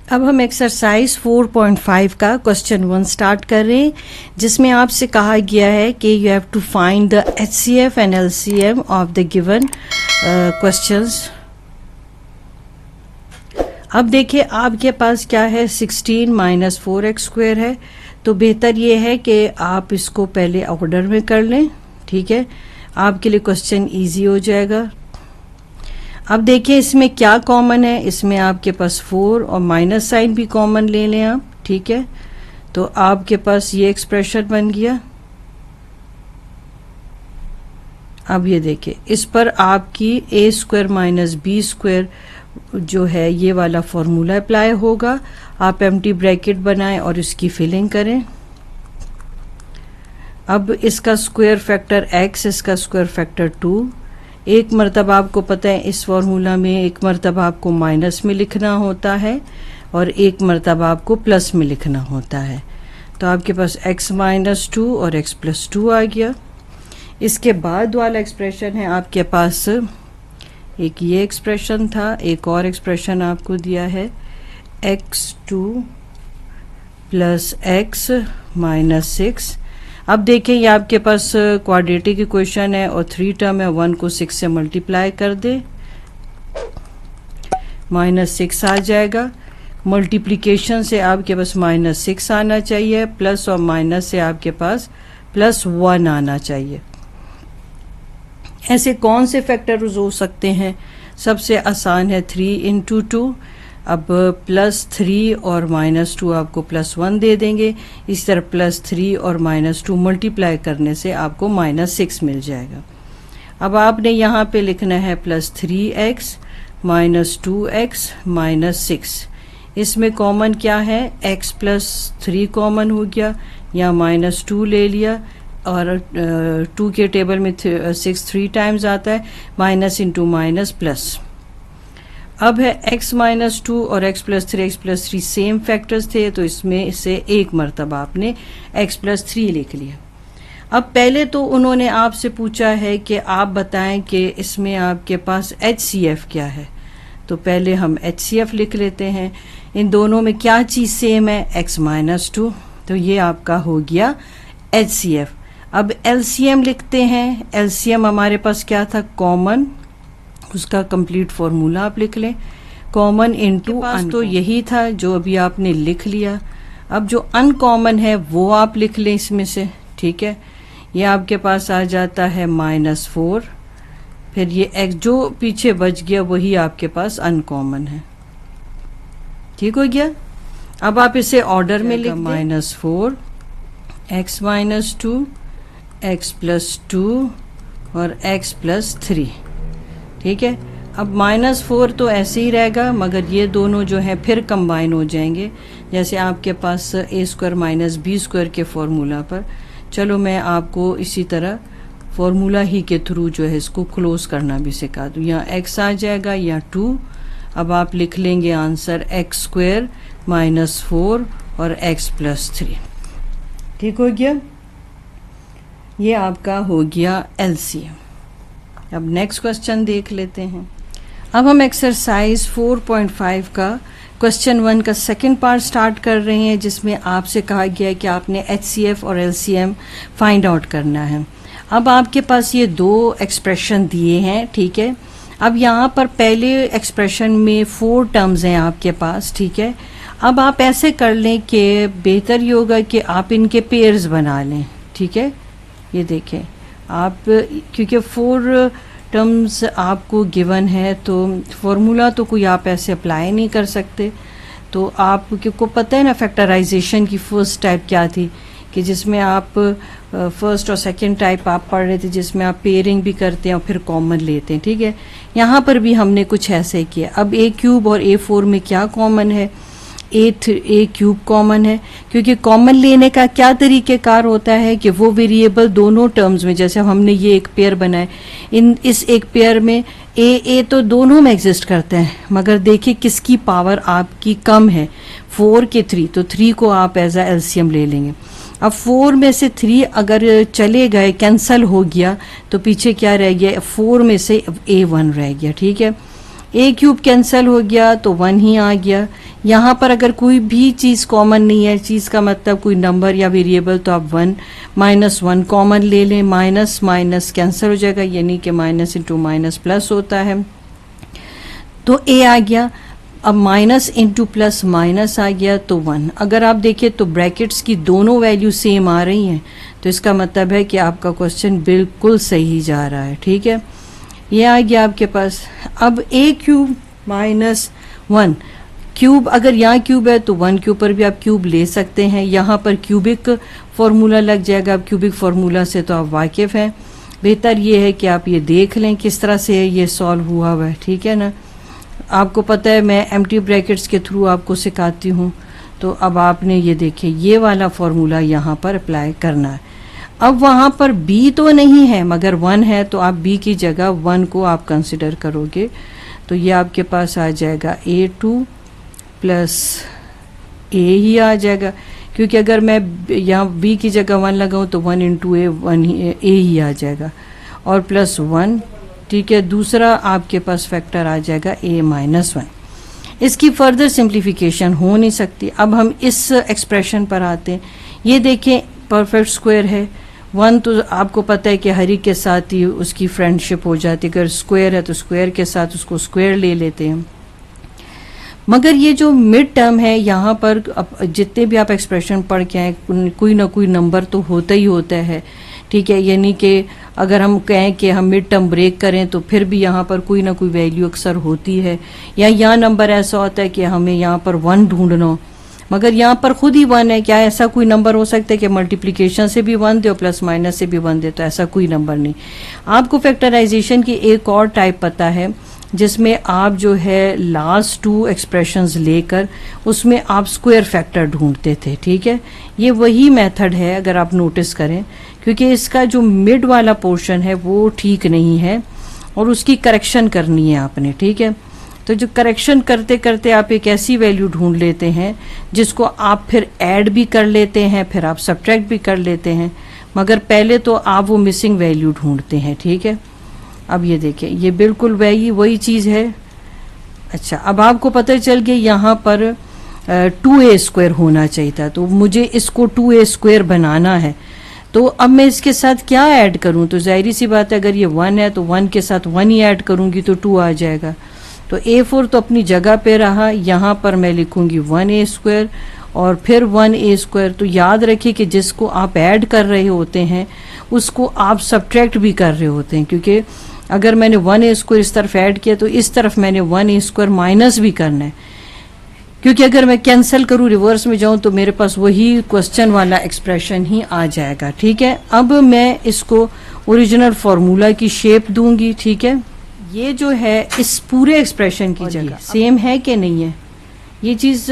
अब हम एक्सरसाइज 4.5 का क्वेश्चन 1 स्टार्ट कर रहे हैं, जिसमें आपसे कहा गया है कि you have to find the HCF and LCM of the given questions. अब देखिए आपके पास क्या है, 16 माइनस 4x² है, तो बेहतर ये है कि आप इसको पहले ऑर्डर में कर लें, ठीक है, आपके लिए क्वेश्चन इजी हो जाएगा। अब देखिए इसमें क्या कॉमन है, इसमें आपके पास 4 और माइनस साइन भी कॉमन ले लें आप, ठीक है, तो आपके पास ये एक्सप्रेशन बन गया। अब ये देखिए इस पर आपकी a² माइनस b² जो है ये वाला फॉर्मूला अप्लाई होगा। आप एम्प्टी ब्रैकेट बनाएं और इसकी फिलिंग करें। अब इसका स्क्वायर फैक्टर x, इसका स्क्वायर फैक्टर 2। एक मर्तबा आपको पता है इस फॉर्मूला में एक मर्तबा आपको माइनस में लिखना होता है और एक मर्तबा आपको प्लस में लिखना होता है, तो आपके पास x माइनस 2 और x प्लस 2 आ गया। इसके बाद वाला एक्सप्रेशन है आपके पास, एक ये एक्सप्रेशन था, एक और एक्सप्रेशन आपको दिया है x2 प्लस x माइनस 6। अब देखिए ये आपके पास क्वाड्रेटिक इक्वेशन है और 3 टर्म है, 1 को 6 से मल्टीप्लाई कर दे, माइनस 6 आ जाएगा। मल्टीप्लिकेशन से आपके पास माइनस 6 आना चाहिए, प्लस और माइनस से आपके पास प्लस 1 आना चाहिए। ऐसे कौन से फैक्टर्स हो सकते हैं? सबसे आसान है 3 इंटू 2। अब प्लस 3 और माइनस 2 आपको प्लस 1 दे देंगे। इस तरह प्लस 3 और माइनस 2 मल्टीप्लाई करने से आपको माइनस 6 मिल जाएगा। अब आपने यहाँ पे लिखना है plus 3x minus 2x minus 6। इसमें कॉमन क्या है, x प्लस 3 कॉमन हो गया, या माइनस 2 ले लिया, और 2 के टेबल में 6 3 टाइम्स आता है, माइनस इंटू माइनस प्लस। अब है x माइनस 2 और x प्लस 3 सेम फैक्टर्स थे, तो इसमें से एक मर्तबा आपने x प्लस 3 लिख लिया। अब पहले तो उन्होंने आपसे पूछा है कि आप बताएं कि इसमें आपके पास HCF क्या है, तो पहले हम HCF लिख लेते हैं। इन दोनों में क्या चीज़ सेम है, x माइनस 2, तो ये आपका हो गया HCF। अब LCM लिखते हैं। LCM हमारे पास क्या था, कॉमन, उसका कंप्लीट फॉर्मूला आप लिख लें, कॉमन इनटू अन, तो यही था जो अभी आपने लिख लिया। अब जो अनकॉमन है वो आप लिख लें इसमें से, ठीक है, ये आपके पास आ जाता है माइनस 4, फिर ये x जो पीछे बच गया वही आपके पास अनकॉमन है, ठीक हो गया। अब आप इसे ऑर्डर में लिख minus 4 x minus 2 x plus 2 और x प्लस 3, ठीक है। अब माइनस 4 तो ऐसे ही रहेगा, मगर ये दोनों जो है फिर कंबाइन हो जाएंगे, जैसे आपके पास a² माइनस b² के फॉर्मूला पर। चलो मैं आपको इसी तरह फॉर्मूला ही के थ्रू जो है इसको क्लोज करना भी सिखा दूँ। यहाँ x आ जाएगा या 2। अब आप लिख लेंगे आंसर x² माइनस 4 और x प्लस 3, ठीक हो गया। ये आपका हो गया LCM। अब नेक्स्ट क्वेश्चन देख लेते हैं। अब हम एक्सरसाइज 4.5 का क्वेश्चन 1 का सेकंड पार्ट स्टार्ट कर रहे हैं, जिसमें आपसे कहा गया है कि आपने HCF और LCM फाइंड आउट करना है। अब आपके पास ये दो एक्सप्रेशन दिए हैं, ठीक है। अब यहाँ पर पहले एक्सप्रेशन में 4 टर्म्स हैं आपके पास, ठीक है। अब आप ऐसे कर लें कि बेहतर ये होगा कि आप इनके पेयर्स बना लें, ठीक है। ये देखें आप, क्योंकि 4 टर्म्स आपको गिवन है तो फॉर्मूला तो कोई आप ऐसे अप्लाई नहीं कर सकते। तो आप को पता है ना फैक्टराइजेशन की फर्स्ट टाइप क्या थी, कि जिसमें आप फर्स्ट और सेकंड टाइप आप पढ़ रहे थे, जिसमें आप पेयरिंग भी करते हैं और फिर कॉमन लेते हैं, ठीक है। यहाँ पर भी हमने कुछ ऐसे ही किया। अब a³ और a4 में क्या कॉमन है, a³ कॉमन है, क्योंकि कॉमन लेने का क्या तरीक़ेकार होता है कि वो वेरिएबल दोनों टर्म्स में, जैसे हमने ये एक पेयर बनाए, इस एक पेयर में a तो दोनों में एग्जिस्ट करते हैं, मगर देखिए किसकी पावर आपकी कम है, 4 के 3, तो 3 को आप एज अ LCM ले लेंगे। अब 4 में से 3 अगर चले गए, कैंसल हो गया, तो पीछे क्या रह गया, 4 में से a1 रह गया, ठीक है। ए क्यूब कैंसिल हो गया तो 1 ही आ गया। यहाँ पर अगर कोई भी चीज़ कॉमन नहीं है, चीज़ का मतलब कोई नंबर या वेरिएबल, तो आप 1 -1 कॉमन ले लें, माइनस माइनस कैंसिल हो जाएगा, यानी कि माइनस इंटू माइनस प्लस होता है, तो ए आ गया। अब माइनस इंटू प्लस माइनस आ गया तो 1। अगर आप देखें तो ब्रैकेट्स की दोनों वैल्यू सेम आ रही हैं, तो इसका मतलब है कि आपका क्वेश्चन बिल्कुल सही जा रहा है। ठीक है, ये आ गया आपके पास। अब ए क्यूब माइनस 1 क्यूब, अगर यहाँ क्यूब है तो 1 के ऊपर भी आप क्यूब ले सकते हैं। यहाँ पर क्यूबिक फॉर्मूला लग जाएगा। अब क्यूबिक फॉर्मूला से तो आप वाकिफ़ हैं, बेहतर ये है कि आप ये देख लें किस तरह से ये सॉल्व हुआ हुआ है। ठीक है ना, आपको पता है मैं एम्प्टी ब्रैकेट्स के थ्रू आपको सिखाती हूँ। तो अब आपने ये देखिए ये वाला फॉर्मूला यहाँ पर अप्लाई करना है। अब वहाँ पर b तो नहीं है मगर 1 है, तो आप b की जगह 1 को आप कंसिडर करोगे, तो ये आपके पास आ जाएगा a2 प्लस a ही आ जाएगा, क्योंकि अगर मैं यहाँ b की जगह 1 लगाऊँ तो 1 इंटू a 1 a ही आ जाएगा, और प्लस 1। ठीक है, दूसरा आपके पास फैक्टर आ जाएगा a -1। इसकी फर्दर सिंप्लीफिकेशन हो नहीं सकती। अब हम इस एक्सप्रेशन पर आते हैं। ये देखें परफेक्ट स्क्वायर है, 1 तो आपको पता है कि हर एक के साथ ही उसकी फ्रेंडशिप हो जाती है, अगर स्क्वायर है तो स्क्वायर के साथ उसको स्क्वायर ले लेते हैं। मगर ये जो मिड टर्म है यहाँ पर, अब जितने भी आप एक्सप्रेशन पढ़ के आए, कोई ना कोई नंबर तो होता ही होता है। ठीक है, यानी कि अगर हम कहें कि हम मिड टर्म ब्रेक करें तो फिर भी यहाँ पर कोई ना कोई वैल्यू अक्सर होती है, या यहाँ नंबर ऐसा होता है कि हमें यहाँ पर 1 ढूंढना हो, मगर यहाँ पर खुद ही 1 है। क्या ऐसा कोई नंबर हो सकता है कि मल्टीप्लिकेशन से भी 1 दे और प्लस माइनस से भी 1 दे? तो ऐसा कोई नंबर नहीं। आपको फैक्टराइजेशन की एक और टाइप पता है जिसमें आप जो है लास्ट 2 एक्सप्रेशंस लेकर उसमें आप स्क्वायर फैक्टर ढूंढते थे। ठीक है, ये वही मेथड है अगर आप नोटिस करें, क्योंकि इसका जो मिड वाला पोर्शन है वो ठीक नहीं है और उसकी करेक्शन करनी है आपने। ठीक है, तो जो करेक्शन करते करते आप एक ऐसी वैल्यू ढूंढ लेते हैं जिसको आप फिर ऐड भी कर लेते हैं, फिर आप सब्ट्रैक्ट भी कर लेते हैं, मगर पहले तो आप वो मिसिंग वैल्यू ढूंढते हैं। ठीक है, अब ये देखिए ये बिल्कुल वही चीज़ है। अच्छा, अब आपको पता चल गया यहाँ पर 2a² होना चाहिए था, तो मुझे इसको 2a² बनाना है, तो अब मैं इसके साथ क्या ऐड करूं? तो जाहिर सी बात है अगर ये 1 है तो 1 के साथ 1 ही ऐड करूंगी तो 2 आ जाएगा। तो a4 तो अपनी जगह पे रहा, यहाँ पर मैं लिखूंगी 1a² और फिर 1a²। तो याद रखिए कि जिसको आप ऐड कर रहे होते हैं उसको आप सब्ट्रैक्ट भी कर रहे होते हैं, क्योंकि अगर मैंने 1a² इस तरफ ऐड किया तो इस तरफ मैंने 1a² माइनस भी करना है, क्योंकि अगर मैं कैंसिल करूँ रिवर्स में जाऊँ तो मेरे पास वही क्वेश्चन वाला एक्सप्रेशन ही आ जाएगा। ठीक है, अब मैं इसको ओरिजिनल फार्मूला की शेप दूंगी। ठीक है, ये जो है इस पूरे एक्सप्रेशन की जगह सेम है कि नहीं है, ये चीज़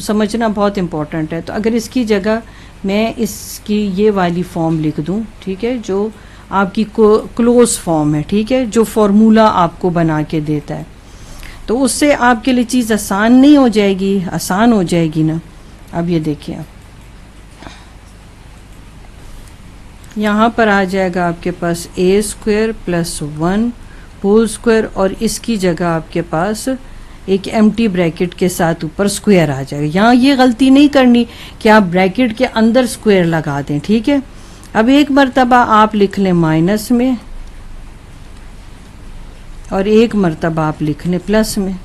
समझना बहुत इम्पोर्टेंट है। तो अगर इसकी जगह मैं इसकी ये वाली फॉर्म लिख दूं, ठीक है, जो आपकी क्लोज फॉर्म है, ठीक है, जो फार्मूला आपको बना के देता है, तो उससे आपके लिए चीज़ आसान नहीं हो जाएगी, आसान हो जाएगी ना। अब ये देखिए, आप यहाँ पर आ जाएगा आपके पास a² + 1 होल स्क्वायर, और इसकी जगह आपके पास एक एम्प्टी ब्रैकेट के साथ ऊपर स्क्वायर आ जाएगा। यहाँ ये गलती नहीं करनी कि आप ब्रैकेट के अंदर स्क्वायर लगा दें। ठीक है, अब एक मर्तबा आप लिख लें माइनस में और एक मर्तबा आप लिख लें प्लस में,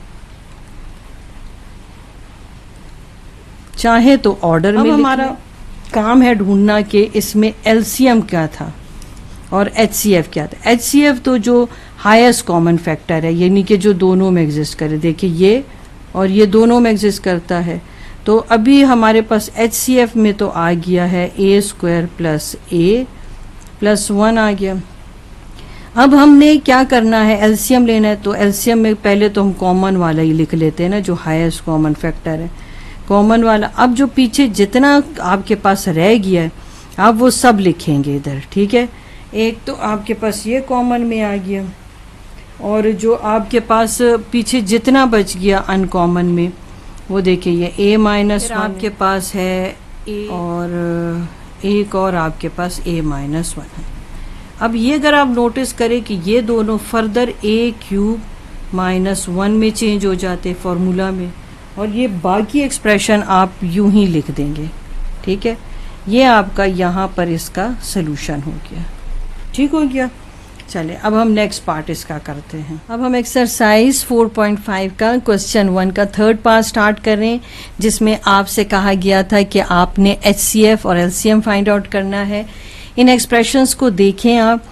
चाहे तो ऑर्डर में। हमारा काम है ढूंढना कि इसमें एलसीएम क्या था और एचसीएफ क्या था। एचसीएफ तो जो हाईएस्ट कॉमन फैक्टर है, यानी कि जो दोनों में एग्जिस्ट करे। देखिए ये और ये दोनों में एग्जिस्ट करता है, तो अभी हमारे पास एचसीएफ में तो आ गया है a² + a + 1 आ गया। अब हमने क्या करना है, एलसीएम लेना है, तो एलसीएम में पहले तो हम कॉमन वाला ही लिख लेते हैं ना, जो हाईएस्ट कॉमन फैक्टर है, कॉमन वाला। अब जो पीछे जितना आपके पास रह गया है आप वो सब लिखेंगे इधर। ठीक है, एक तो आपके पास ये कॉमन में आ गया, और जो आपके पास पीछे जितना बच गया अनकॉमन में वो देखिए ये a-1 आपके पास है, और एक और आपके पास a-1 है। अब ये अगर आप नोटिस करें कि ये दोनों फर्दर a³ -1 में चेंज हो जाते फॉर्मूला में, और ये बाकी एक्सप्रेशन आप यूं ही लिख देंगे। ठीक है, ये आपका यहाँ पर इसका सलूशन हो गया। ठीक हो गया। चले अब हम नेक्स्ट पार्ट इसका करते हैं। अब हम एक्सरसाइज 4.5 का क्वेश्चन 1 का थर्ड पार्ट स्टार्ट कर रहे हैं, जिसमें आपसे कहा गया था कि आपने HCF और LCM फाइंड आउट करना है। इन एक्सप्रेशंस को देखें आप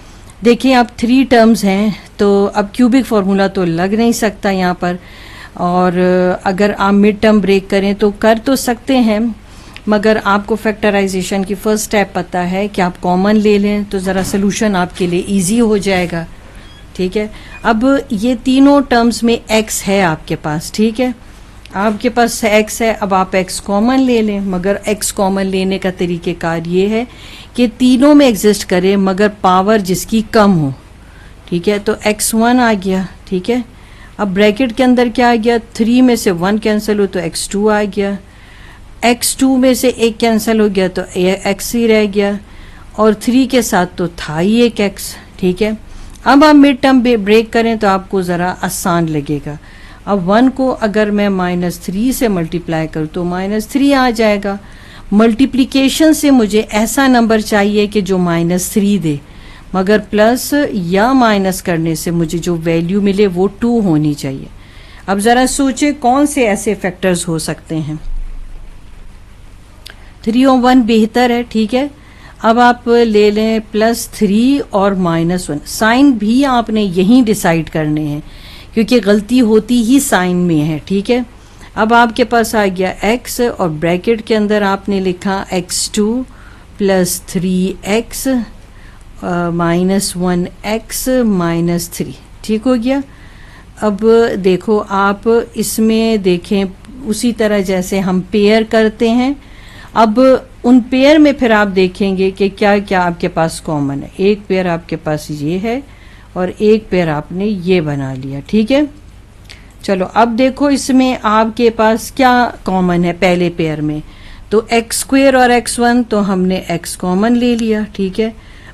3 टर्म्स हैं, तो अब क्यूबिक फार्मूला तो लग नहीं सकता यहाँ पर, और अगर आप मिड टर्म ब्रेक करें तो कर तो सकते हैं, मगर आपको फैक्टराइजेशन की फर्स्ट स्टेप पता है कि आप कॉमन ले लें तो ज़रा सोल्यूशन आपके लिए इजी हो जाएगा। ठीक है, अब ये तीनों टर्म्स में x है आपके पास। ठीक है, आपके पास x है, अब आप x कॉमन ले लें, मगर x कॉमन लेने का तरीक़ेकार ये है कि तीनों में एग्जिस्ट करे मगर पावर जिसकी कम हो। ठीक है, तो x1 आ गया। ठीक है, अब ब्रैकेट के अंदर क्या आ गया, 3 में से 1 कैंसिल हो तो x2 आ गया, x2 में से 1 कैंसिल हो गया तो x ही रह गया, और 3 के साथ तो था ही एक x। ठीक है, अब आप मिड टर्म ब्रेक करें तो आपको ज़रा आसान लगेगा। अब 1 को अगर मैं -3 से मल्टीप्लाई करूँ तो -3 आ जाएगा। मल्टीप्लिकेशन से मुझे ऐसा नंबर चाहिए कि जो -3 दे, मगर प्लस या माइनस करने से मुझे जो वैल्यू मिले वो 2 होनी चाहिए। अब ज़रा सोचे कौन से ऐसे फैक्टर्स हो सकते हैं। 3 और 1 बेहतर है। ठीक है, अब आप ले लें +3 और -1। साइन भी आपने यहीं डिसाइड करने हैं, क्योंकि गलती होती ही साइन में है। ठीक है, अब आपके पास आ गया x, और ब्रैकेट के अंदर आपने लिखा x2 + 3x -1x -3। ठीक हो गया। अब देखो आप इसमें देखें उसी तरह जैसे हम पेयर करते हैं, अब उन पेयर में फिर आप देखेंगे कि क्या क्या आपके पास कॉमन है। एक पेयर आपके पास ये है और एक पेयर आपने ये बना लिया। ठीक है, चलो अब देखो इसमें आपके पास क्या कॉमन है पहले पेयर में, तो x² और x1, तो हमने x कॉमन ले लिया। ठीक है,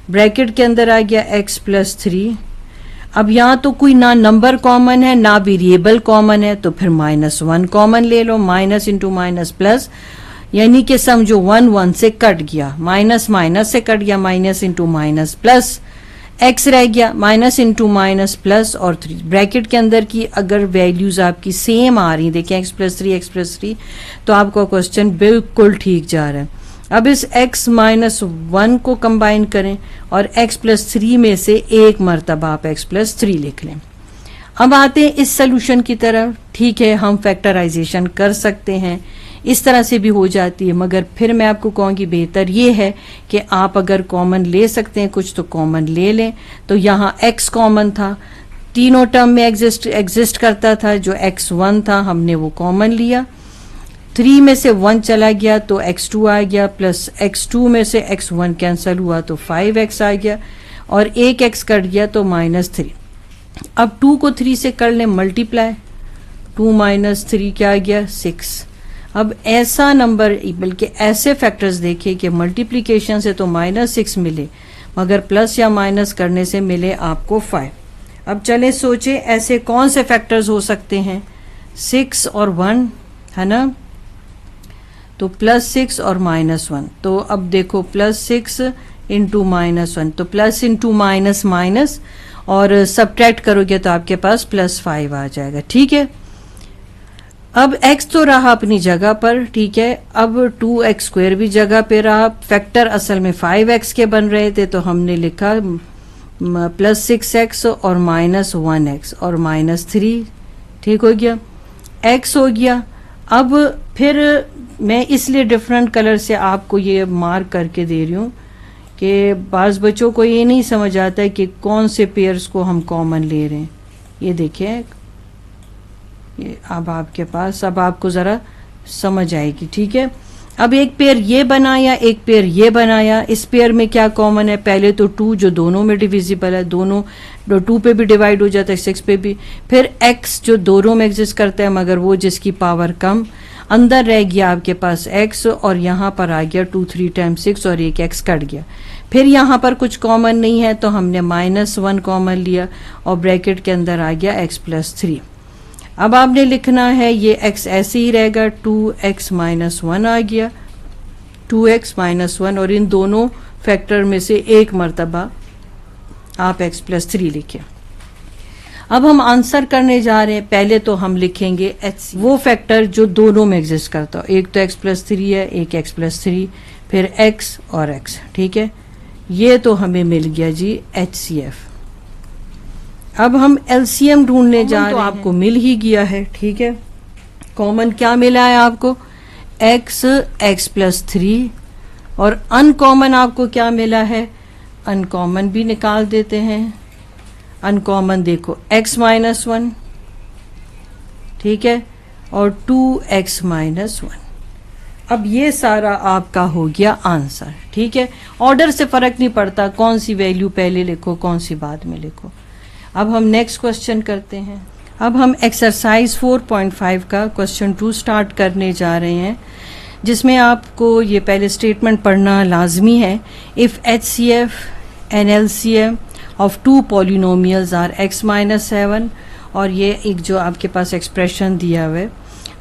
ब्रैकेट के अंदर आ गया x + 3। अब यहाँ तो कोई ना नंबर कॉमन है ना वेरिएबल कॉमन है, तो फिर -1 कॉमन ले लो। माइनस इंटू माइनस प्लस, यानी कि समझो 1 1 से कट गया, माइनस माइनस से कट गया, minus into minus plus, x रह गया, माइनस इंटू माइनस प्लस और 3। ब्रैकेट के अंदर की अगर वैल्यूज आपकी सेम आ रही, देखिए x + 3 तो आपका क्वेश्चन बिल्कुल ठीक जा रहा है। अब इस x - 1 को कंबाइन करें और x + 3 में से एक मरतबा आप x + 3 लिख लें। अब आते हैं इस सोल्यूशन की तरफ। ठीक है, हम फैक्टराइजेशन कर सकते हैं, इस तरह से भी हो जाती है, मगर फिर मैं आपको कहूँगी बेहतर ये है कि आप अगर कॉमन ले सकते हैं कुछ तो कॉमन ले लें। तो यहाँ x कॉमन था, तीनों टर्म में एग्जिस्ट करता था, जो x1 था हमने वो कॉमन लिया, 3 में से 1 चला गया तो x2 आ गया, प्लस x2 में से x1 कैंसिल हुआ तो 5x आ गया, और एक x कट गया तो -3। अब 2 को 3 से कर लें मल्टीप्लाई, 2 - 3 क्या आ गया 6। अब ऐसा नंबर, बल्कि ऐसे फैक्टर्स देखिए कि मल्टीप्लिकेशन से तो -6 मिले, मगर प्लस या माइनस करने से मिले आपको 5। अब चले सोचे ऐसे कौन से फैक्टर्स हो सकते हैं। 6 और 1 है ना, तो +6 और -1, तो अब देखो +6 इंटू -1, तो प्लस इंटू माइनस माइनस, और सब्ट्रैक्ट करोगे तो आपके पास +5 आ जाएगा। ठीक है, अब x तो रहा अपनी जगह पर। ठीक है, अब 2x² भी जगह पे रहा। फैक्टर असल में 5x के बन रहे थे, तो हमने लिखा +6x और -1x और -3। ठीक हो गया, x हो गया। अब फिर मैं इसलिए डिफरेंट कलर से आपको ये मार्क करके दे रही हूँ कि बाज़ बच्चों को ये नहीं समझ आता है कि कौन से पेयर्स को हम कॉमन ले रहे हैं। ये देखिए, ये अब आपके पास, अब आपको ज़रा समझ आएगी। ठीक है, अब एक पेयर ये बनाया, एक पेयर ये बनाया। इस पेयर में क्या कॉमन है, पहले तो 2 जो दोनों में डिविजिबल है, दोनों 2 पे भी डिवाइड हो जाता है, 6 पे भी। फिर x जो दोनों में एग्जिस्ट करता है मगर वो जिसकी पावर कम, अंदर रह गया आपके पास x, और यहाँ पर आ गया 2 3 टाइम्स 6 और एक x कट गया। फिर यहाँ पर कुछ कॉमन नहीं है तो हमने -1 कॉमन लिया और ब्रैकेट के अंदर आ गया x + 3। अब आपने लिखना है ये x ऐसे ही रहेगा, 2x - 1 आ गया, 2x - 1, और इन दोनों फैक्टर में से एक मर्तबा आप x + 3 लिखें। अब हम आंसर करने जा रहे हैं। पहले तो हम लिखेंगे h, वो फैक्टर जो दोनों में एग्जिस्ट करता हो। एक तो x + 3 है, एक x + 3, फिर x और x, ठीक है। ये तो हमें मिल गया जी HCF। अब हम LCM ढूंढने जा रहे हैं। तो आपको मिल ही गया है, ठीक है। कॉमन क्या मिला है आपको? x, x + 3, और अनकॉमन आपको क्या मिला है? अनकॉमन भी निकाल देते हैं। अनकॉमन देखो x - 1, ठीक है, और 2x - 1। अब ये सारा आपका हो गया आंसर, ठीक है। ऑर्डर से फर्क नहीं पड़ता कौन सी वैल्यू पहले लिखो कौन सी बाद में लिखो। अब हम नेक्स्ट क्वेश्चन करते हैं। अब हम एक्सरसाइज 4.5 का क्वेश्चन 2 स्टार्ट करने जा रहे हैं, जिसमें आपको ये पहले स्टेटमेंट पढ़ना लाजमी है। If HCF and LCM of 2 polynomials are x - 7, और ये एक जो आपके पास एक्सप्रेशन दिया हुआ है,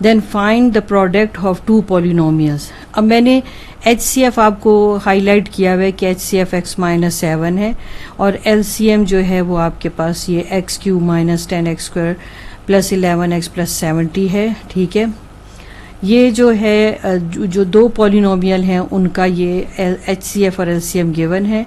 then find the product of 2 polynomials. अब मैंने HCF आपको हाईलाइट किया हुआ है कि HCF x - 7 है, और LCM जो है वो आपके पास ये x³ - 10x² + 11x + 70 है, ठीक है। ये जो है जो 2 पॉलिनोमियल हैं उनका ये HCF और LCM गिवन है।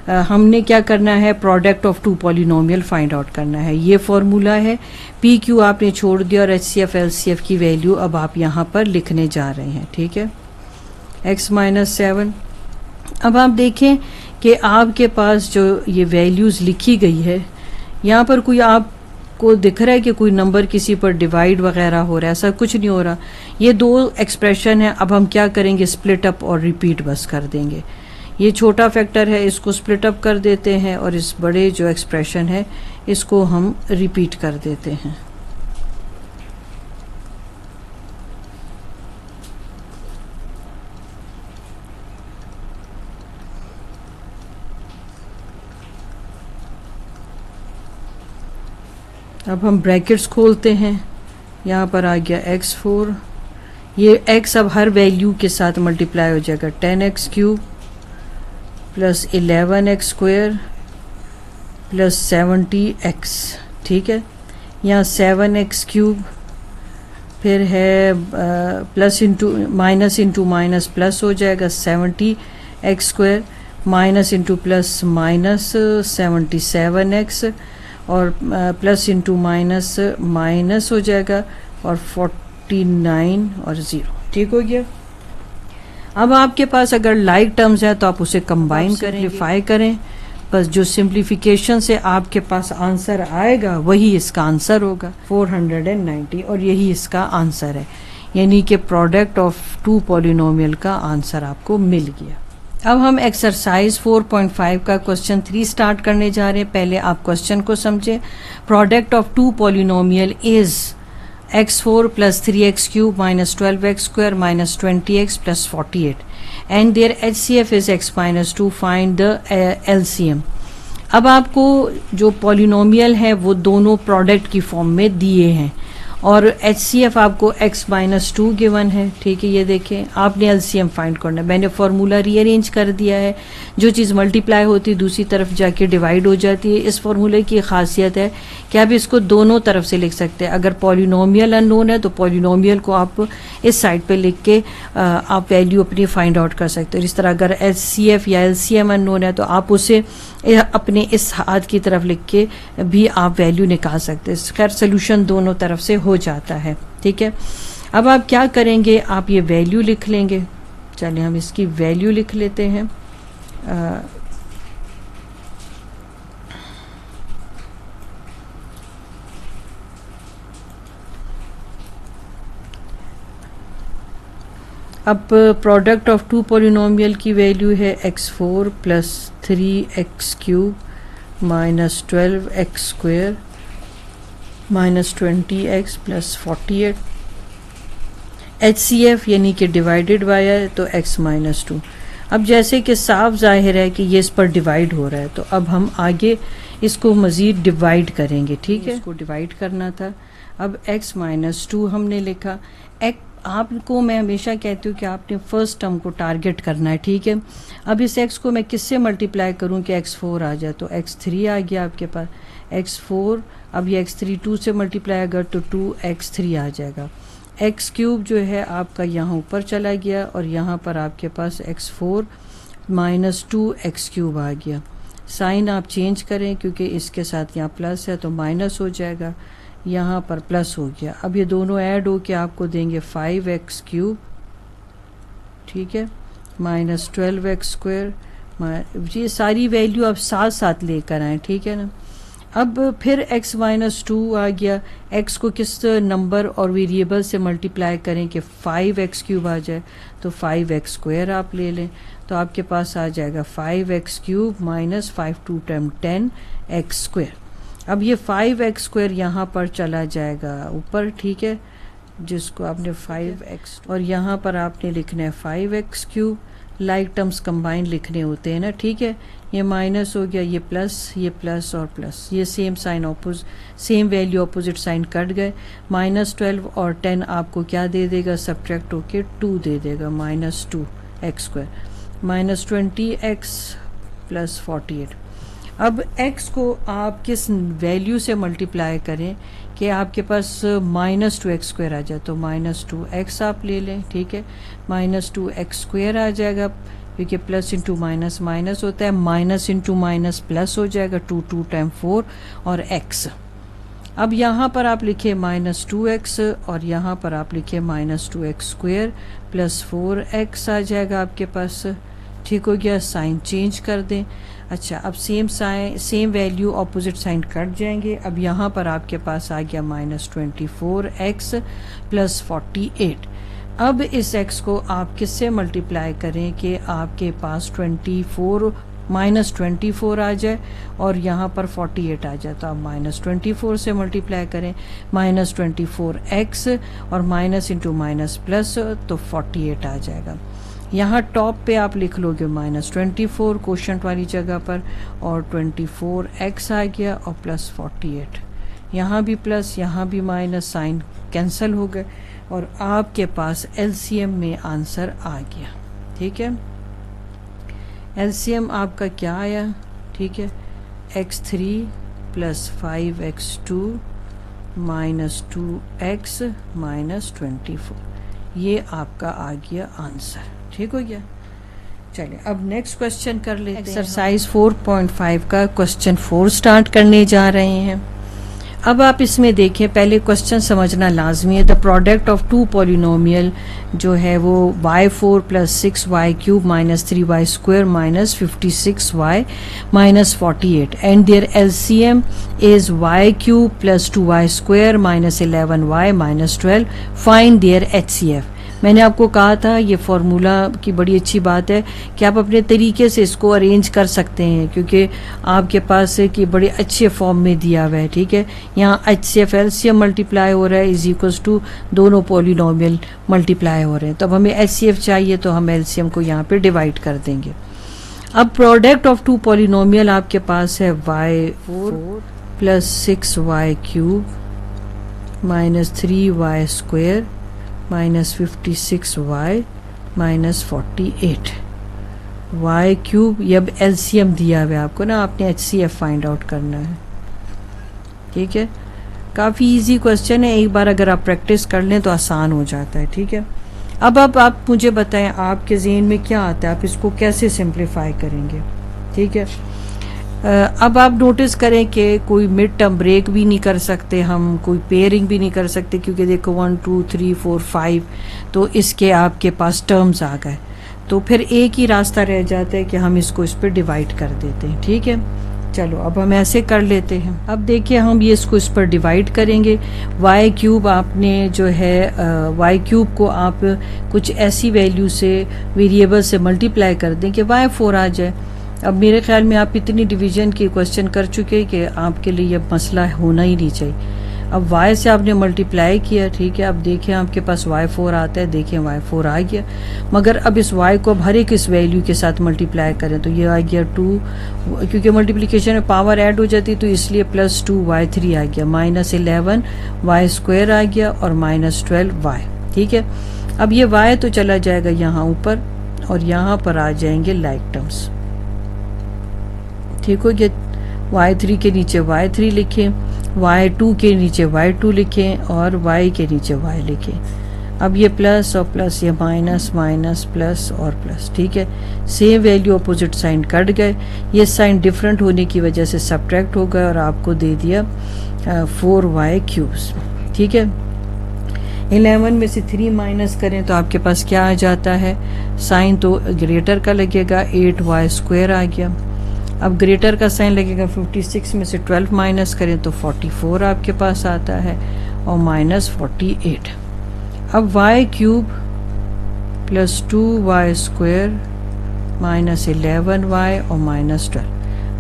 हमने क्या करना है? Product of 2 polynomial find out करना है। ये फॉर्मूला है। PQ आपने छोड़ दिया और HCF LCF की वैल्यू अब आप यहाँ पर लिखने जा रहे हैं, ठीक है। x - 7। अब आप देखें कि आपके पास जो ये वैल्यूज़ लिखी गई है, यहाँ पर कोई आपको दिख रहा है कि कोई नंबर किसी पर डिवाइड वगैरह हो रहा है? ऐसा कुछ नहीं हो रहा। ये 2 एक्सप्रेशन है। अब हम क्या करेंगे? स्प्लिट अप और रिपीट बस कर देंगे। ये छोटा फैक्टर है, इसको स्प्लिट अप कर देते हैं, और इस बड़े जो एक्सप्रेशन है इसको हम रिपीट कर देते हैं। अब हम ब्रैकेट्स खोलते हैं। यहाँ पर आ गया x4, ये x अब हर वैल्यू के साथ मल्टीप्लाई हो जाएगा, 10x³ + 11x² + 70x, ठीक है। यहाँ 7x³, फिर है plus into minus into minus plus हो जाएगा 70x², minus into plus minus 77x, और प्लस इंटू माइनस माइनस हो जाएगा, और 49 और 0, ठीक हो गया। अब आपके पास अगर लाइक टर्म्स है तो आप उसे कंबाइन करें, सिंप्लीफाई करें, बस जो सिंप्लीफिकेशन से आपके पास आंसर आएगा वही इसका आंसर होगा, 490, और यही इसका आंसर है। यानी कि प्रोडक्ट ऑफ 2 पॉलिनोमियल का आंसर आपको मिल गया। अब हम एक्सरसाइज 4.5 का क्वेश्चन 3 स्टार्ट करने जा रहे हैं। पहले आप क्वेश्चन को समझें। Product of 2 polynomial is x4 + 3x³ - 12x² - 20x + 48 and their HCF is x - 2, find the LCM। अब आपको जो पॉलिनोमियल है वो दोनों प्रोडक्ट की फॉर्म में दिए हैं, और HCF आपको x - 2 गिवन है, ठीक है। ये देखें, आपने LCM फाइंड करना है। मैंने फार्मूला रीअरेंज कर दिया है। जो चीज़ मल्टीप्लाई होती है दूसरी तरफ जाके डिवाइड हो जाती है। इस फार्मूले की खासियत है कि आप इसको दोनों तरफ से लिख सकते हैं। अगर पॉलिनोमियल अननोन है तो पॉलिनोमियल को आप इस साइड पे लिख के आप वैल्यू अपनी फाइंड आउट कर सकते हो। इस तरह अगर HCF या LCM अननोन है तो आप उसे अपने इस हाथ की तरफ लिख के भी आप वैल्यू निकाल सकते हैं। खैर सोल्यूशन दोनों तरफ से हो जाता है, ठीक है। अब आप क्या करेंगे? आप ये वैल्यू लिख लेंगे। चलिए हम इसकी वैल्यू लिख लेते हैं। अब प्रोडक्ट ऑफ 2 पॉलिनोमियल की वैल्यू है x4 + 3x³ - 12x² - 20x + 48। HCF यानी कि डिवाइडेड बाय है तो x - 2। अब जैसे कि साफ जाहिर है कि ये इस पर डिवाइड हो रहा है, तो अब हम आगे इसको मज़ीद डिवाइड करेंगे, ठीक है। इसको डिवाइड करना था। अब x माइनस 2 हमने लिखा। आपको मैं हमेशा कहती हूँ कि आपने फर्स्ट टर्म को टारगेट करना है, ठीक है। अब इस x को मैं किससे मल्टीप्लाई करूँ कि x4 आ जाए, तो x3 आ गया आपके पास, x4। अब ये x3 2 से मल्टीप्लाई अगर तो 2x3 आ जाएगा। एक्स क्यूब जो है आपका यहाँ ऊपर चला गया और यहाँ पर आपके पास x4 माइनस 2x क्यूब आ गया। साइन आप चेंज करें क्योंकि इसके साथ यहाँ प्लस है तो माइनस हो जाएगा, यहाँ पर प्लस हो गया। अब ये दोनों ऐड हो के आपको देंगे 5x क्यूब, ठीक है, माइनस 12x स्क्वायर। ये सारी वैल्यू आप साथ साथ लेकर आएँ, ठीक है ना। अब फिर x माइनस 2 आ गया। x को किस नंबर और वेरिएबल से मल्टीप्लाई करें कि 5x क्यूब आ जाए, तो 5x स्क्वायर आप ले लें, तो आपके पास आ जाएगा 5x cube minus 5 2 time 10x square. अब ये 5x स्क्वायर यहाँ पर चला जाएगा ऊपर, ठीक है, जिसको आपने 5x और यहाँ पर आपने लिखना है 5x cube. Like terms combine लिखने होते हैं ना, ठीक है। ये माइनस हो गया, ये प्लस और प्लस, ये same sign same value opposite sign cut गए। माइनस 12 और 10 आपको क्या दे देगा, सब्ट्रैक्ट होके 2 दे देगा, minus 2x square minus 20x plus 48। अब x को आप किस वैल्यू से मल्टीप्लाई करें कि आपके पास माइनस 2x स्क्वायर आ जाए, तो माइनस 2x आप ले लें, ठीक है। माइनस 2x स्क्वायर आ जाएगा क्योंकि प्लस इंटू माइनस माइनस होता है, माइनस इंटू माइनस प्लस हो जाएगा, 2 टाइम 4 और x। अब यहाँ पर आप लिखे माइनस 2x और यहाँ पर आप लिखे minus 2x square plus 4x आ जाएगा आपके पास, ठीक हो गया। साइन चेंज कर दें। अच्छा, अब same value opposite sign cut जाएंगे। अब यहाँ पर आपके पास आ गया माइनस 24x प्लस 48। अब इस x को आप किससे मल्टीप्लाई करें कि आपके पास 24 माइनस 24 आ जाए और यहाँ पर 48 आ जाए, तो आप माइनस 24 से मल्टीप्लाई करें, माइनस 24x और माइनस इंटू माइनस प्लस, तो 48 आ जाएगा। यहाँ टॉप पे आप लिख लोगे माइनस 24 कोशेंट वाली जगह पर और 24x आ गया और प्लस 48। यहाँ भी प्लस यहाँ भी माइनस, साइन कैंसिल हो गए और आपके पास एलसीएम में आंसर आ गया, ठीक है। एलसीएम आपका क्या आया, ठीक है, x3 plus 5x2 minus 2x minus 24, ये आपका आ गया आंसर, ठीक हो गया। चलिए अब नेक्स्ट क्वेश्चन कर लेते हैं। एक्सरसाइज 4.5 का क्वेश्चन 4 स्टार्ट करने जा रहे हैं। अब आप इसमें देखें, पहले क्वेश्चन समझना लाजमी है। The product of two polynomial जो है वो y4 plus 6y cube minus 3y square minus 56y minus 48 and their LCM is y cube plus 2y square minus 11y minus 12, find their HCF। मैंने आपको कहा था ये फार्मूला की बड़ी अच्छी बात है कि आप अपने तरीके से इसको अरेंज कर सकते हैं क्योंकि आपके पास कि बड़े अच्छे फॉर्म में दिया हुआ है, ठीक है। यहाँ HCF LCM मल्टीप्लाई हो रहा है इज इक्वल्स टू दोनों पॉलिनोमियल मल्टीप्लाई हो रहे हैं, तो अब हमें HCF चाहिए तो हम LCM को यहाँ पे डिवाइड कर देंगे। अब प्रोडक्ट ऑफ टू पॉलिनोमियल आपके पास है y4 plus 6y cube minus 3y square minus 56y minus 48 y cube. ये अब एलसीएम दिया हुआ है आपको ना, आपने HCF फाइंड आउट करना है, ठीक है। काफ़ी इजी क्वेश्चन है, एक बार अगर आप प्रैक्टिस कर लें तो आसान हो जाता है, ठीक है। अब आप मुझे बताएं आपके ज़हन में क्या आता है, आप इसको कैसे सिंप्लीफाई करेंगे, ठीक है। अब आप नोटिस करें कि कोई मिड टर्म ब्रेक भी नहीं कर सकते हम, कोई पेयरिंग भी नहीं कर सकते क्योंकि देखो 1 2 3 4 5 तो इसके आपके पास टर्म्स आ गए, तो फिर एक ही रास्ता रह जाता है कि हम इसको इस पर डिवाइड कर देते हैं, ठीक है। चलो अब हम ऐसे कर लेते हैं। अब देखिए हम ये इसको इस पर डिवाइड करेंगे। y क्यूब आपने जो है y क्यूब को आप कुछ ऐसी वैल्यू से वेरिएबल से मल्टीप्लाई कर दें कि y4 आ जाए। अब मेरे ख्याल में आप इतनी डिवीजन के क्वेश्चन कर चुके हैं कि आपके लिए यह मसला होना ही नहीं चाहिए। अब y से आपने मल्टीप्लाई किया, ठीक है। अब देखें आपके पास y4 आता है, देखें y4 आ गया, मगर अब इस y को अब हर एक इस वैल्यू के साथ मल्टीप्लाई करें तो ये आ गया 2, क्योंकि मल्टीप्लिकेशन में पावर ऐड हो जाती तो इसलिए +2y3 आ गया, -11y² आ गया और -12y, ठीक है। अब ये y तो चला जाएगा यहाँ ऊपर और यहाँ पर आ जाएंगे लाइक टर्म्स, ठीक हो गया। y3 के नीचे y3 लिखें, y2 के नीचे y2 लिखें और y के नीचे y लिखें। अब ये प्लस और प्लस, ये माइनस माइनस प्लस और प्लस, ठीक है। Same value opposite sign cut गए, ये साइन डिफरेंट होने की वजह से सब्ट्रैक्ट हो गया और आपको दे दिया 4y³, ठीक है। 11 में से 3 माइनस करें तो आपके पास क्या आ जाता है, साइन तो ग्रेटर का लगेगा, 8y² आ गया। अब ग्रेटर का साइन लगेगा, 56 में से 12 माइनस करें तो 44 आपके पास आता है और -48। अब y³ + 2y² -11y और -12।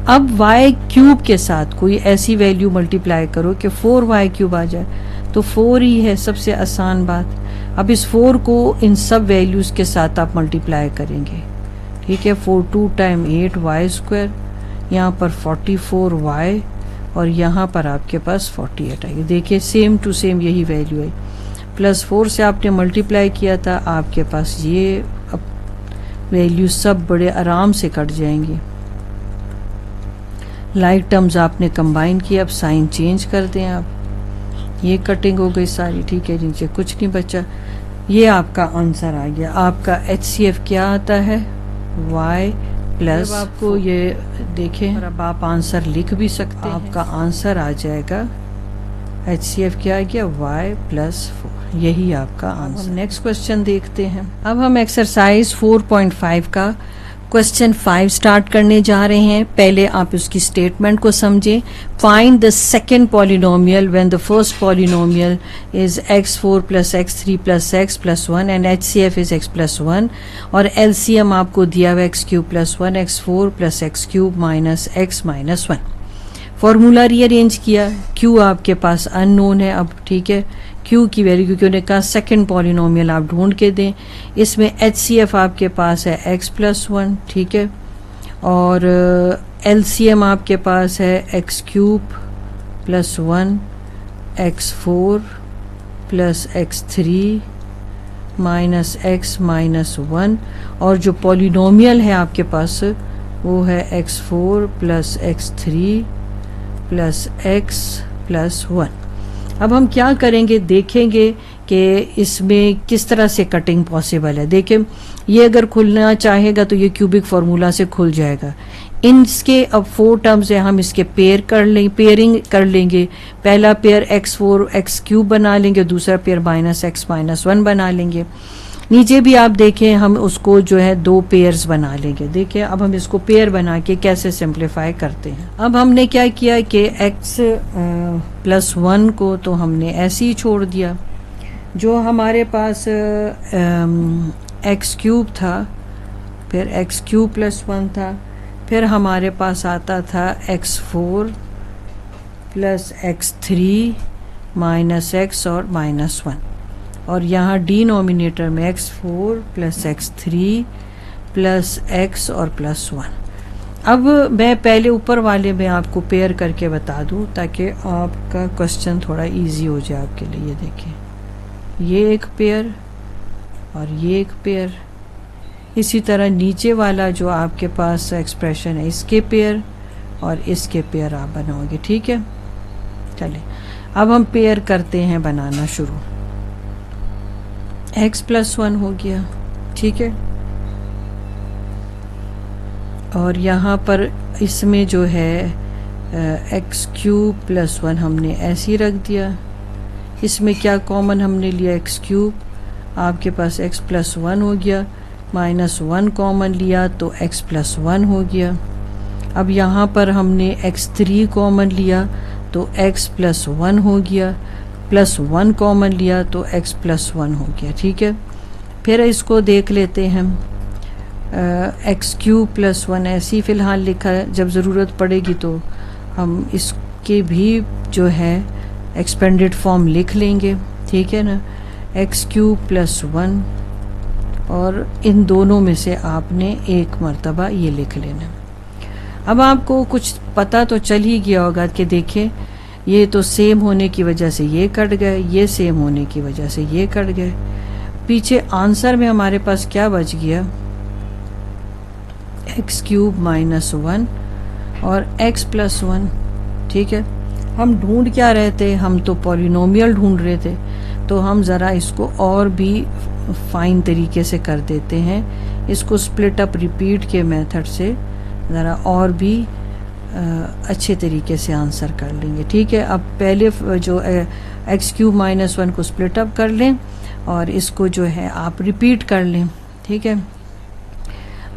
अब y³ के साथ कोई ऐसी वैल्यू मल्टीप्लाई करो कि 4y³ आ जाए, तो 4 ही है सबसे आसान बात। अब इस 4 को इन सब वैल्यूज़ के साथ आप मल्टीप्लाई करेंगे, ठीक है। 4 2 टाइम 8y², यहाँ पर 44y और यहाँ पर आपके पास 48 आएगी। देखिए सेम टू सेम यही वैल्यू है, +4 से आपने मल्टीप्लाई किया था, आपके पास ये अब वैल्यू सब बड़े आराम से कट जाएंगी। लाइक टर्म्स आपने कंबाइन किया, अब साइन चेंज कर दें आप, ये कटिंग हो गई सारी, ठीक है। नीचे कुछ नहीं बचा, ये आपका आंसर आ गया। आपका HCF क्या आता है, y प्लस, आपको ये देखें, अब आप आंसर लिख भी सकते हैं, आपका आंसर आ जाएगा HCF क्या आ गया, y+4, यही आपका आंसर। नेक्स्ट क्वेश्चन देखते हैं। अब हम एक्सरसाइज 4.5 का क्वेश्चन 5 स्टार्ट करने जा रहे हैं। पहले आप उसकी स्टेटमेंट को समझें। Find the second polynomial when the first polynomial is x4 + x3 + x + 1 and HCF is x+1 और LCM आपको दिया हुआ x³ + 1 x4 + x³ - x - 1। Formula rearrange किया, Q आपके पास अननोन है अब, ठीक है। Q की वैल्यू, क्योंकि उन्होंने कहा सेकंड पॉलिनोमियल आप ढूंढ के दें। इसमें HCF आपके पास है x+1, ठीक है, और LCM आपके पास है x³ + 1 x4 + x3 - x - 1 और जो पॉलिनोमियल है आपके पास वो है x4 + x3 + x + 1। अब हम क्या करेंगे, देखेंगे कि इसमें किस तरह से कटिंग पॉसिबल है। देखिए ये अगर खुलना चाहेगा तो ये क्यूबिक फार्मूला से खुल जाएगा। इनके अब 4 टर्म्स है, हम इसके पेयरिंग कर लेंगे। पहला पेयर x4 x³ बना लेंगे, दूसरा पेयर -x - 1 बना लेंगे। नीचे भी आप देखें हम उसको जो है 2 पेयर्स बना लेंगे। देखिए अब हम इसको पेयर बना के कैसे सिंप्लीफाई करते हैं। अब हमने क्या किया कि x+1 को तो हमने ऐसे ही छोड़ दिया। जो हमारे पास x³ था, फिर x³ + 1 था, फिर हमारे पास आता था x4 + x3 - x और -1 और यहाँ डिनोमिनेटर में x4 + x3 + x और +1। अब मैं पहले ऊपर वाले में आपको पेयर करके बता दूं ताकि आपका क्वेश्चन थोड़ा इजी हो जाए आपके लिए। ये देखें, ये एक पेयर और ये एक पेयर। इसी तरह नीचे वाला जो आपके पास एक्सप्रेशन है, इसके पेयर और इसके पेयर आप बनाओगे, ठीक है। चलिए अब हम पेयर करते हैं, बनाना शुरू। x+1 हो गया, ठीक है, और यहाँ पर इसमें जो है x³ + 1 हमने ऐसे ही रख दिया। इसमें क्या कॉमन हमने लिया, x³, आपके पास x+1 हो गया, -1 कॉमन लिया तो x+1 हो गया। अब यहाँ पर हमने x3 कॉमन लिया तो x+1 हो गया, +1 कॉमन लिया तो x+1 हो गया, ठीक है। फिर इसको देख लेते हैं, x³ + 1 ऐसी फ़िलहाल लिखा है, जब ज़रूरत पड़ेगी तो हम इसके भी जो है एक्सपेंडेड फॉर्म लिख लेंगे, ठीक है ना, एक्स क्यूब प्लस 1, और इन दोनों में से आपने एक मर्तबा ये लिख लेना। अब आपको कुछ पता तो चल ही गया होगा कि देखिए ये तो सेम होने की वजह से ये कट गए, ये सेम होने की वजह से ये कट गए। पीछे आंसर में हमारे पास क्या बच गया, एक्स क्यूब माइनस 1 और एक्स प्लस 1, ठीक है। हम ढूंढ क्या रहे थे, हम तो पॉलिनोमियल ढूंढ रहे थे, तो हम ज़रा इसको और भी फाइन तरीके से कर देते हैं, इसको स्प्लिट अप रिपीट के मेथड से ज़रा और भी अच्छे तरीके से आंसर कर लेंगे, ठीक है। अब पहले जो एक्स क्यूब माइनस 1 को स्प्लिट अप कर लें और इसको जो है आप रिपीट कर लें, ठीक है।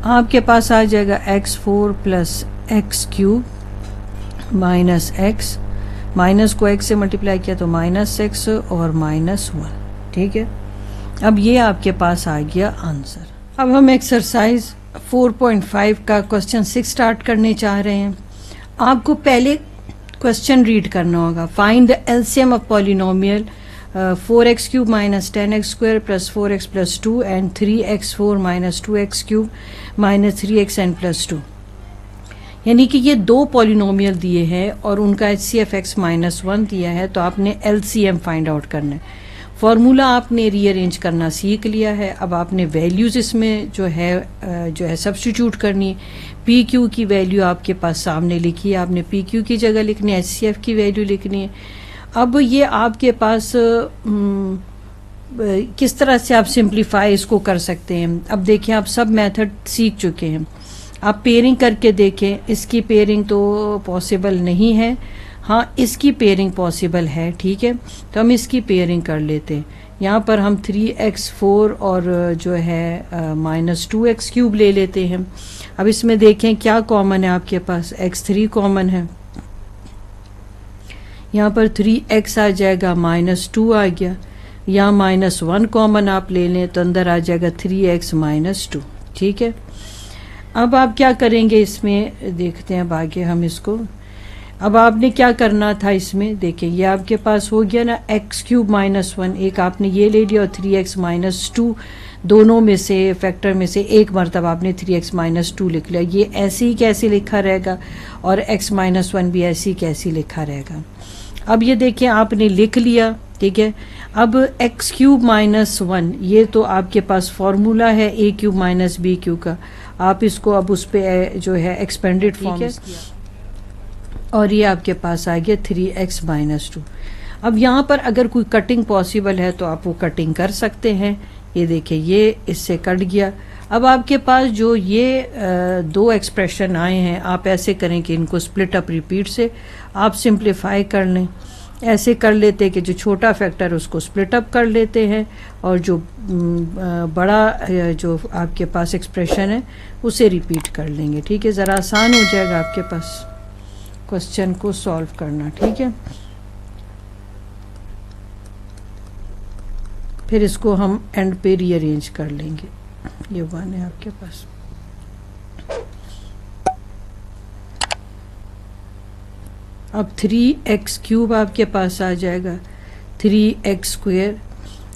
आपके पास आ जाएगा x4 plus x cube minus x, minus को x से मल्टीप्लाई किया तो माइनस एक्स और माइनस 1, ठीक है। अब ये आपके पास आ गया आंसर। अब हम एक्सरसाइज 4.5 का क्वेश्चन 6 स्टार्ट करने चाह रहे हैं। आपको पहले क्वेश्चन रीड करना होगा, find the LCM of polynomial 4x cube minus 10x square plus 4x plus 2 and 3x4 minus 2x cube minus 3xn plus 2। यानी कि ये दो पॉलिनोमियल दिए हैं और उनका HCF x माइनस 1 दिया है, तो आपने LCM फाइंड आउट करना है। फार्मूला आपने रीअरेंज करना सीख लिया है, अब आपने वैल्यूज़ इसमें जो है सब्स्टिट्यूट करनी है। पी क्यू की वैल्यू आपके पास सामने लिखी है, आपने पी क्यू की जगह लिखनी है, HCF की वैल्यू लिखनी है। अब ये आपके पास किस तरह से आप सिंप्लीफाई इसको कर सकते हैं। अब देखिए आप सब मेथड सीख चुके हैं, आप पेयरिंग करके देखें। इसकी पेयरिंग तो पॉसिबल नहीं है, हाँ इसकी पेयरिंग पॉसिबल है, ठीक है। तो हम इसकी पेयरिंग कर लेते हैं। यहाँ पर हम 3x4 और जो है माइनस 2x क्यूब ले लेते हैं। अब इसमें देखें क्या कॉमन है, आपके पास x3 कॉमन है, यहाँ पर 3x आ जाएगा, माइनस 2 आ गया, यहाँ माइनस 1 कॉमन आप ले लें तो अंदर आ जाएगा 3x माइनस 2, ठीक है। अब आप क्या करेंगे इसमें, देखते हैं अब आगे हम इसको। अब आपने क्या करना था इसमें, देखें ये आपके पास हो गया ना एक्स क्यूब माइनस 1, एक आपने ये ले लिया और 3x माइनस 2, दोनों में से फैक्टर में से एक मरतबा आपने 3x माइनस 2 लिख लिया। ये ऐसे ही कैसे लिखा रहेगा और x माइनस 1 भी ऐसे ही कैसे लिखा रहेगा। अब ये देखें आपने लिख लिया, ठीक है। अब एक्स क्यूब माइनस 1 ये तो आपके पास फॉर्मूला है ए क्यूब माइनस बी क्यूब का, आप इसको अब उस पर जो है एक्सपेंडेड फॉर्म है और ये आपके पास आ गया 3x माइनस 2। अब यहाँ पर अगर कोई कटिंग पॉसिबल है तो आप वो कटिंग कर सकते हैं। ये देखिए ये इससे कट गया। अब आपके पास जो ये दो एक्सप्रेशन आए हैं, आप ऐसे करें कि इनको स्प्लिट अप रिपीट से आप सिंप्लीफाई कर लें। ऐसे कर लेते हैं कि जो छोटा फैक्टर उसको स्प्लिट अप कर लेते हैं और जो बड़ा जो आपके पास एक्सप्रेशन है उसे रिपीट कर लेंगे, ठीक है। ज़रा आसान हो जाएगा आपके पास क्वेश्चन को सॉल्व करना, ठीक है। फिर इसको हम एंड पे रीअरेंज कर लेंगे। ये 1 है आपके पास। अब 3x क्यूब आपके पास आ जाएगा, 3x स्क्वायर।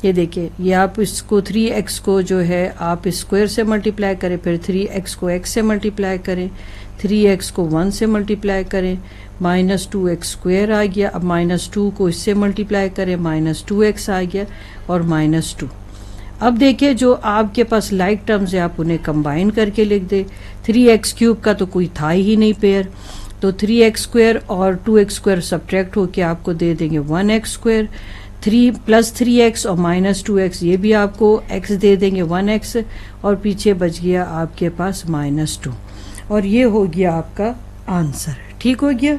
ये देखिए ये आप इसको 3x को जो है आप स्क्वायर से मल्टीप्लाई करें, फिर 3x को x से मल्टीप्लाई करें, 3x को 1 से मल्टीप्लाई करें, माइनस 2x स्क्वायर आ गया। अब माइनस 2 को इससे मल्टीप्लाई करें, माइनस 2x आ गया और माइनस 2। अब देखिए जो आपके पास लाइक टर्म्स है आप उन्हें कंबाइन करके लिख दे। 3x क्यूब का तो कोई था ही नहीं पेयर, तो 3x स्क्वायर और 2x स्क्वायर सब्ट्रैक्ट होके आपको दे देंगे 1x स्क्वायर। 3 प्लस 3x और माइनस 2x ये भी आपको x दे देंगे 1x, और पीछे बच गया आपके पास माइनस 2, और ये हो गया आपका आंसर। ठीक हो गया।